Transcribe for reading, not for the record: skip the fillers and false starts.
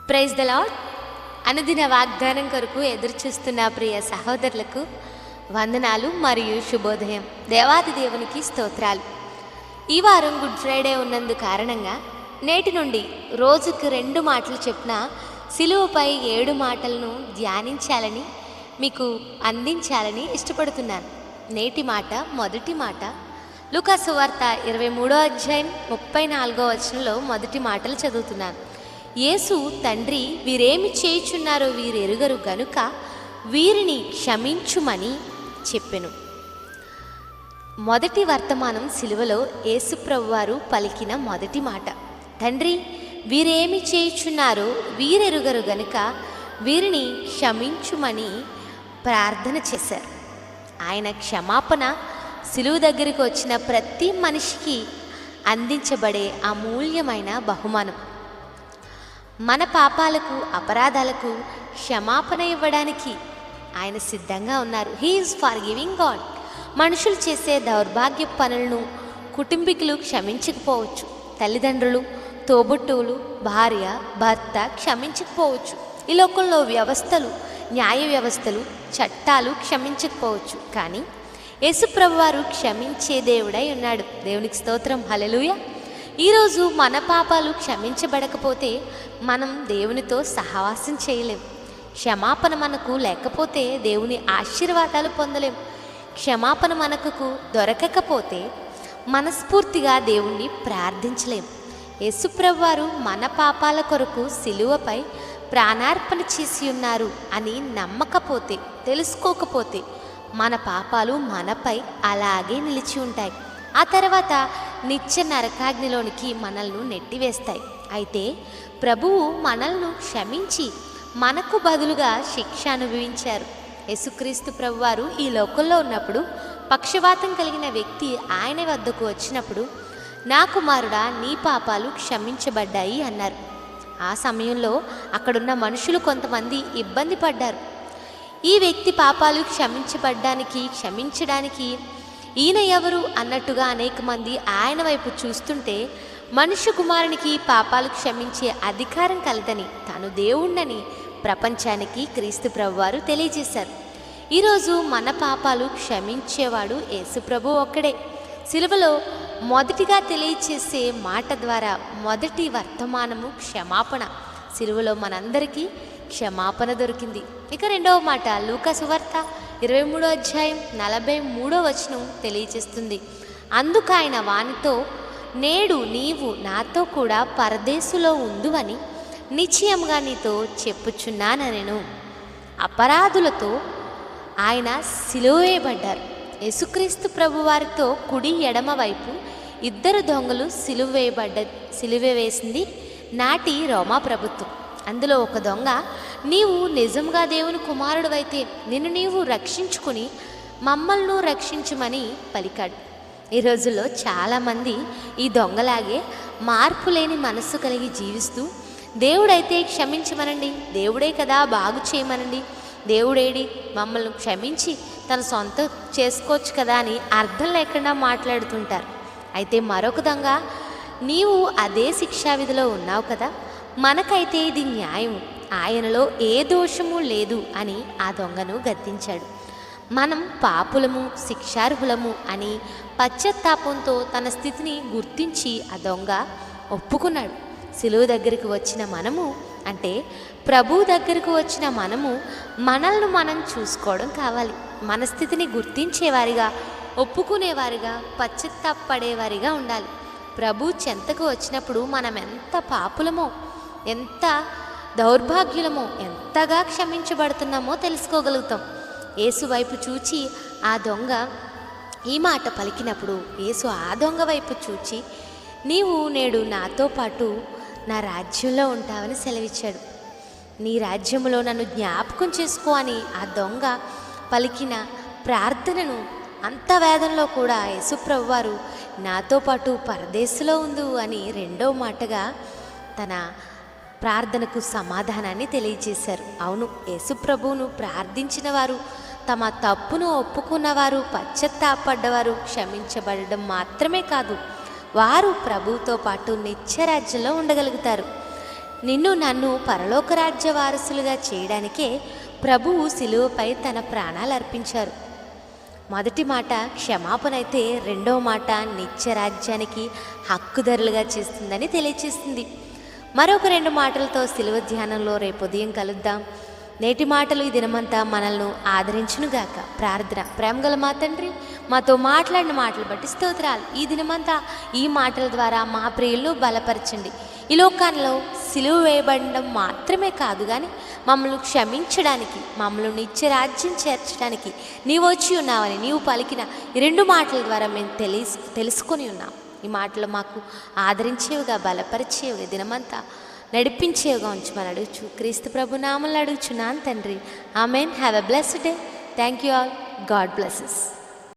Praise the lord. అనుదిన వాగ్దానం కొరకు ఎదురుచూస్తున్న ప్రియ సహోదరులకు వందనాలు మరియు శుభోదయం. దేవాది దేవునికి స్తోత్రాలు. ఈ వారం గుడ్ ఫ్రైడే ఉన్నందు కారణంగా నేటి నుండి రోజుకు 2 మాటలు చెప్పిన సిలువపై 7 మాటలను ధ్యానించాలని మీకు అందించాలని ఇష్టపడుతున్నాను. నేటి మాట, మొదటి మాట లూకా సువార్త 23వ అధ్యాయం 34వ వచనంలో మొదటి మాటలు చదువుతున్నాను. యేసు, తండ్రి, వీరేమి చేయుచున్నారో వీరెరుగరు గనుక వీరిని క్షమించుమని చెప్పెను. మొదటి వర్తమానం సిలువలో యేసుప్రభువారు పలికిన మొదటి మాట. తండ్రి, వీరేమి చేయుచున్నారో వీరెరుగరు గనుక వీరిని క్షమించుమని ప్రార్థన చేశారు. ఆయన క్షమాపణ సిలువ దగ్గరికి వచ్చిన ప్రతి మనిషికి అందించబడే అమూల్యమైన బహుమానం. మన పాపాలకు, అపరాధాలకు క్షమాపణ ఇవ్వడానికి ఆయన సిద్ధంగా ఉన్నారు. He is for giving God. మనుషులు చేసే దౌర్భాగ్య పనులను కుటుంబీకులు క్షమించకపోవచ్చు. తల్లిదండ్రులు, తోబుట్టువులు, భార్య, భర్త క్షమించకపోవచ్చు. ఈ లోకంలో వ్యవస్థలు, న్యాయ వ్యవస్థలు, చట్టాలు క్షమించకపోవచ్చు. కానీ యేసుప్రభువారు క్షమించే దేవుడై ఉన్నాడు. దేవునికి స్తోత్రం, హల్లెలూయా. ఈరోజు మన పాపాలు క్షమించబడకపోతే మనం దేవునితో సహవాసం చేయలేం. క్షమాపణ మనకు లేకపోతే దేవుని ఆశీర్వాదాలు పొందలేం. క్షమాపణ మనకు దొరకకపోతే మనస్ఫూర్తిగా దేవుణ్ణి ప్రార్థించలేం. యేసుప్రభువారు మన పాపాల కొరకు సిలువపై ప్రాణార్పణ చేసి ఉన్నారు అని నమ్మకపోతే, తెలుసుకోకపోతే మన పాపాలు మనపై అలాగే నిలిచి ఉంటాయి. ఆ తర్వాత నిత్య నరకాగ్నిలోనికి మనల్ని నెట్టివేస్తాయి. అయితే ప్రభువు మనల్ని క్షమించి మనకు బదులుగా శిక్ష అనుభవించారు. యేసుక్రీస్తు ప్రభువారు ఈ లోకంలో ఉన్నప్పుడు పక్షవాతం కలిగిన వ్యక్తి ఆయన వద్దకు వచ్చినప్పుడు, నా కుమారుడా, నీ పాపాలు క్షమించబడ్డాయి అన్నారు. ఆ సమయంలో అక్కడున్న మనుషులు కొంతమంది ఇబ్బంది పడ్డారు. ఈ వ్యక్తి పాపాలు క్షమించడానికి ఈయన ఎవరు అన్నట్టుగా అనేక మంది ఆయన వైపు చూస్తుంటే, మనుష్య కుమారునికి పాపాలు క్షమించే అధికారం కలదని, తాను దేవుణ్ణని ప్రపంచానికి క్రీస్తు ప్రభువారు తెలియజేశారు. ఈరోజు మన పాపాలు క్షమించేవాడు యేసు ప్రభు ఒక్కడే. సిలువలో మొదటిగా తెలియచేసే మాట ద్వారా మొదటి వర్తమానము క్షమాపణ. సిలువలో మనందరికీ క్షమాపణ దొరికింది. ఇక రెండవ మాట లూకా సువార్త 23వ అధ్యాయం 43వ వచనం తెలియచేస్తుంది. అందుకు ఆయన వానితో, నేడు నీవు నాతో కూడా పరదేశులో ఉందువని నిశ్చయముగా నీతో చెప్పుచున్నానెను. అపరాధులతో ఆయన సిలువ వేయబడ్డారు. యేసుక్రీస్తు ప్రభువారితో కుడి ఎడమ వైపు 2 దొంగలు సిలువ వేసింది నాటి రోమా ప్రభుత్వం. అందులో ఒక దొంగ, నీవు నిజంగా దేవుని కుమారుడివైతే నిన్ను నీవు రక్షించుకుని మమ్మల్ని రక్షించుమని పలికాడు. ఈ రోజుల్లో చాలామంది ఈ దొంగలాగే మార్పు లేని మనస్సు కలిగి జీవిస్తూ, దేవుడైతే క్షమించమనండి, దేవుడే కదా బాగు చేయమనండి, దేవుడేడి మమ్మల్ని క్షమించి తన సొంత చేసుకోవచ్చు కదా అని అర్థం లేకుండా మాట్లాడుతుంటారు. అయితే మరొక దొంగ, నీవు అదే శిక్షా విధిలో ఉన్నావు కదా, మనకైతే ఇది న్యాయం, ఆయనలో ఏ దోషము లేదు అని ఆ దొంగను గద్దించాడు. మనం పాపులము, శిక్షార్హులము అని పశ్చాత్తాపంతో తన స్థితిని గుర్తించి ఆ దొంగ ఒప్పుకున్నాడు. సిలువ దగ్గరికి వచ్చిన మనము, అంటే ప్రభు దగ్గరకు వచ్చిన మనము మనల్ని మనం చూసుకోవడం కావాలి. మన స్థితిని గుర్తించేవారిగా, ఒప్పుకునేవారిగా, పశ్చాత్తాపడేవారిగా ఉండాలి. ప్రభు చెంతకు వచ్చినప్పుడు మనం ఎంత పాపులమో, ఎంత దౌర్భాగ్యులమో, ఎంతగా క్షమించబడుతున్నామో తెలుసుకోగలుగుతాం. యేసు వైపు చూచి ఆ దొంగ ఈ మాట పలికినప్పుడు యేసు ఆ దొంగ వైపు చూచి, నీవు నేడు నాతో పాటు నా రాజ్యంలో ఉంటావని సెలవిచ్చాడు. నీ రాజ్యంలో నన్ను జ్ఞాపకం చేసుకో అని ఆ దొంగ పలికిన ప్రార్థనను అంత వేదనలో కూడా యేసుప్రభువారు నాతో పాటు పరదేశంలో ఉండు అని రెండవ మాటగా తన ప్రార్థనకు సమాధానాన్ని తెలియజేశారు. అవును, యేసుప్రభువును ప్రార్థించిన వారు, తమ తప్పును ఒప్పుకున్నవారు, పశ్చాత్తాపడ్డవారు క్షమించబడడం మాత్రమే కాదు, వారు ప్రభువుతో పాటు నిత్యరాజ్యంలో ఉండగలుగుతారు. నిన్ను నన్ను పరలోక రాజ్య వారసులుగా చేయడానికే ప్రభువు శిలువపై తన ప్రాణాలు అర్పించారు. మొదటి మాట క్షమాపణ అయితే రెండవ మాట నిత్యరాజ్యానికి హక్కుదారులుగా చేస్తుందని తెలియచేస్తుంది. మరొక 2 మాటలతో శిలువ ధ్యానంలో రేపు ఉదయం కలుద్దాం. నేటి మాటలు ఈ దినమంతా మనల్ని ఆదరించునుగాక. ప్రార్థన. ప్రేమగల మా తండ్రి, మాతో మాట్లాడిన మాటలు బట్టి స్తోత్రాలు. ఈ దినమంతా ఈ మాటల ద్వారా మా ప్రియులను బలపరచండి. ఈ లోకంలో సిలువ వేయబడడం మాత్రమే కాదు కానీ మమ్మల్ని క్షమించడానికి, మమ్మల్ని నిత్యరాజ్యం చేర్చడానికి నీవు వచ్చి ఉన్నావని నీవు పలికిన ఈ 2 మాటల ద్వారా మేము తెలుసుకొని ఉన్నాం. ఈ మాటలు మాకు ఆదరించేవిగా, బలపరిచేవిగా, దినమంతా నడిపించేవిగా ఉంచమని అడుగుచు క్రీస్తు ప్రభు నామములో అడుగుచున్నాను తండ్రి. Amen. Have a blessed day. Thank you all. God blesses.